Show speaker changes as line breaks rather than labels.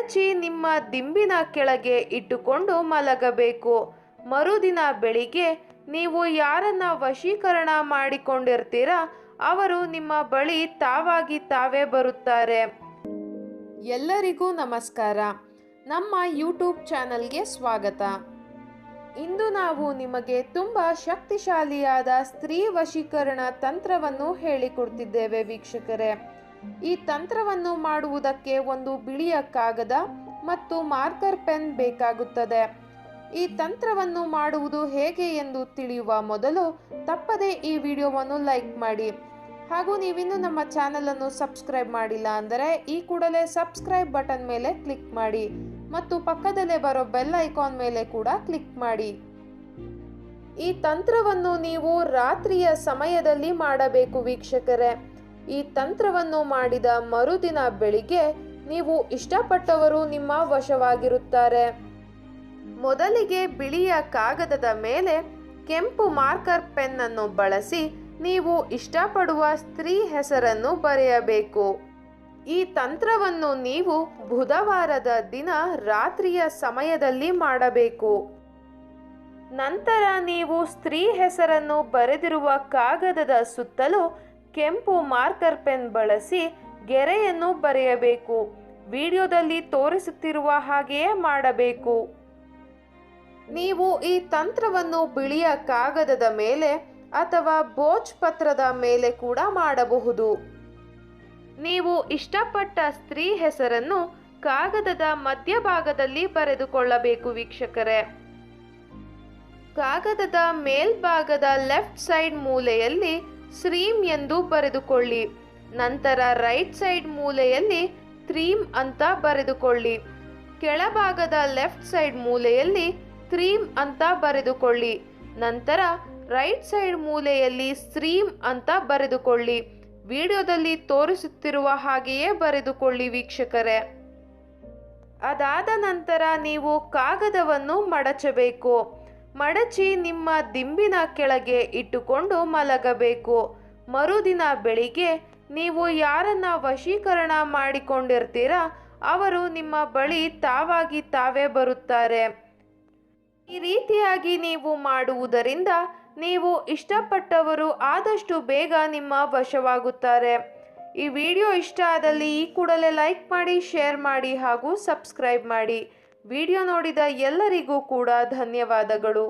ಮಡಚಿ ನಿಮ್ಮ ದಿಂಬಿನ ಕೆಳಗೆ ಇಟ್ಟುಕೊಂಡು ಮಲಗಬೇಕು. ಮರುದಿನ ಬೆಳಿಗ್ಗೆ ನೀವು ಯಾರನ್ನ ವಶೀಕರಣ ಮಾಡಿಕೊಂಡಿರ್ತೀರ ಅವರು ನಿಮ್ಮ ಬಳಿ ತಾವಾಗಿ ತಾವೇ ಬರುತ್ತಾರೆ. ಎಲ್ಲರಿಗೂ ನಮಸ್ಕಾರ. ನಮ್ಮ ಯೂಟ್ಯೂಬ್ ಚಾನಲ್ಗೆ ಸ್ವಾಗತ. ಇಂದು ನಾವು ನಿಮಗೆ ತುಂಬ ಶಕ್ತಿಶಾಲಿಯಾದ ಸ್ತ್ರೀ ವಶೀಕರಣ ತಂತ್ರವನ್ನು ಹೇಳಿಕೊಡ್ತಿದ್ದೇವೆ ವೀಕ್ಷಕರೇ. ಈ ತಂತ್ರವನ್ನು ಮಾಡುವುದಕ್ಕೆ ಒಂದು ಬಿಳಿಯ ಕಾಗದ ಮತ್ತು ಮಾರ್ಕರ್ ಪೆನ್ ಬೇಕಾಗುತ್ತದೆ. ಈ ತಂತ್ರವನ್ನು ಮಾಡುವುದು ಹೇಗೆ ಎಂದು ತಿಳಿಯುವ ಮೊದಲು ತಪ್ಪದೇ ಈ ವಿಡಿಯೋವನ್ನು ಲೈಕ್ ಮಾಡಿ. ಹಾಗೂ ನೀವಿನ್ನೂ ನಮ್ಮ ಚಾನಲನ್ನು ಸಬ್ಸ್ಕ್ರೈಬ್ ಮಾಡಿಲ್ಲ ಅಂದರೆ ಈ ಕೂಡಲೇ ಸಬ್ಸ್ಕ್ರೈಬ್ ಬಟನ್ ಮೇಲೆ ಕ್ಲಿಕ್ ಮಾಡಿ ಮತ್ತು ಪಕ್ಕದಲ್ಲೇ ಬರೋ ಬೆಲ್ ಐಕಾನ್ ಮೇಲೆ ಕೂಡ ಕ್ಲಿಕ್ ಮಾಡಿ. ಈ ತಂತ್ರವನ್ನು ನೀವು ರಾತ್ರಿಯ ಸಮಯದಲ್ಲಿ ಮಾಡಬೇಕು ವೀಕ್ಷಕರೇ. ಈ ತಂತ್ರವನ್ನು ಮಾಡಿದ ಮರುದಿನ ಬೆಳಿಗ್ಗೆ ನೀವು ಇಷ್ಟಪಟ್ಟವರು ನಿಮ್ಮ ವಶವಾಗಿರುತ್ತಾರೆ. ಮೊದಲಿಗೆ ಬಿಳಿಯ ಕಾಗದದ ಮೇಲೆ ಕೆಂಪು ಮಾರ್ಕರ್ ಪೆನ್ ಅನ್ನು ಬಳಸಿ ನೀವು ಇಷ್ಟಪಡುವ ಸ್ತ್ರೀ ಹೆಸರನ್ನು ಬರೆಯಬೇಕು. ಈ ತಂತ್ರವನ್ನು ನೀವು ಬುಧವಾರದ ದಿನ ರಾತ್ರಿಯ ಸಮಯದಲ್ಲಿ ಮಾಡಬೇಕು. ನಂತರ ನೀವು ಸ್ತ್ರೀ ಹೆಸರನ್ನು ಬರೆದಿರುವ ಕಾಗದದ ಸುತ್ತಲೂ ಕೆಂಪು ಮಾರ್ಕರ್ ಪೆನ್ ಬಳಸಿ ಗೆರೆಯನ್ನು ಬರೆಯಬೇಕು. ವಿಡಿಯೋದಲ್ಲಿ ತೋರಿಸುತ್ತಿರುವ ಹಾಗೆಯೇ ಮಾಡಬೇಕು. ನೀವು ಈ ತಂತ್ರವನ್ನು ಬಿಳಿಯ ಕಾಗದದ ಮೇಲೆ ಅಥವಾ ಭೋಜ್ ಪತ್ರದ ಮೇಲೆ ಕೂಡ ಮಾಡಬಹುದು. ನೀವು ಇಷ್ಟಪಟ್ಟ ಸ್ತ್ರೀ ಹೆಸರನ್ನು ಕಾಗದದ ಮಧ್ಯಭಾಗದಲ್ಲಿ ಬರೆದುಕೊಳ್ಳಬೇಕು ವೀಕ್ಷಕರೇ. ಕಾಗದದ ಮೇಲ್ಭಾಗದ ಲೆಫ್ಟ್ ಸೈಡ್ ಮೂಲೆಯಲ್ಲಿ ಶ್ರೀಂ ಎಂದು ಬರೆದುಕೊಳ್ಳಿ. ನಂತರ ರೈಟ್ ಸೈಡ್ ಮೂಲೆಯಲ್ಲಿ ತ್ರೀಂ ಅಂತ ಬರೆದುಕೊಳ್ಳಿ. ಕೆಳಭಾಗದ ಲೆಫ್ಟ್ ಸೈಡ್ ಮೂಲೆಯಲ್ಲಿ ತ್ರೀಂ ಅಂತ ಬರೆದುಕೊಳ್ಳಿ. ನಂತರ ರೈಟ್ ಸೈಡ್ ಮೂಲೆಯಲ್ಲಿ ಸ್ತ್ರೀಂ ಅಂತ ಬರೆದುಕೊಳ್ಳಿ. ವಿಡಿಯೋದಲ್ಲಿ ತೋರಿಸುತ್ತಿರುವ ಹಾಗೆಯೇ ಬರೆದುಕೊಳ್ಳಿ ವೀಕ್ಷಕರೇ. ಅದಾದ ನಂತರ ನೀವು ಕಾಗದವನ್ನು ಮಡಚಬೇಕು. ಮಡಚಿ ನಿಮ್ಮ ದಿಂಬಿನ ಕೆಳಗೆ ಇಟ್ಟುಕೊಂಡು ಮಲಗಬೇಕು. ಮರುದಿನ ಬೆಳಿಗ್ಗೆ ನೀವು ಯಾರನ್ನ ವಶೀಕರಣ ಮಾಡಿಕೊಂಡಿರ್ತೀರ ಅವರು ನಿಮ್ಮ ಬಳಿ ತಾವಾಗಿ ತಾವೇ ಬರುತ್ತಾರೆ. ಈ ರೀತಿಯಾಗಿ ನೀವು ಮಾಡುವುದರಿಂದ ನೀವು ಇಷ್ಟಪಟ್ಟವರು ಆದಷ್ಟು ಬೇಗ ನಿಮ್ಮ ವಶವಾಗುತ್ತಾರೆ. ಈ ವಿಡಿಯೋ ಇಷ್ಟ ಆದಲ್ಲಿ ಈ ಕೂಡಲೇ ಲೈಕ್ ಮಾಡಿ, ಶೇರ್ ಮಾಡಿ ಹಾಗೂ ಸಬ್ಸ್ಕ್ರೈಬ್ ಮಾಡಿ. ವಿಡಿಯೋ ನೋಡಿದ ಎಲ್ಲರಿಗೂ ಕೂಡ ಧನ್ಯವಾದಗಳು.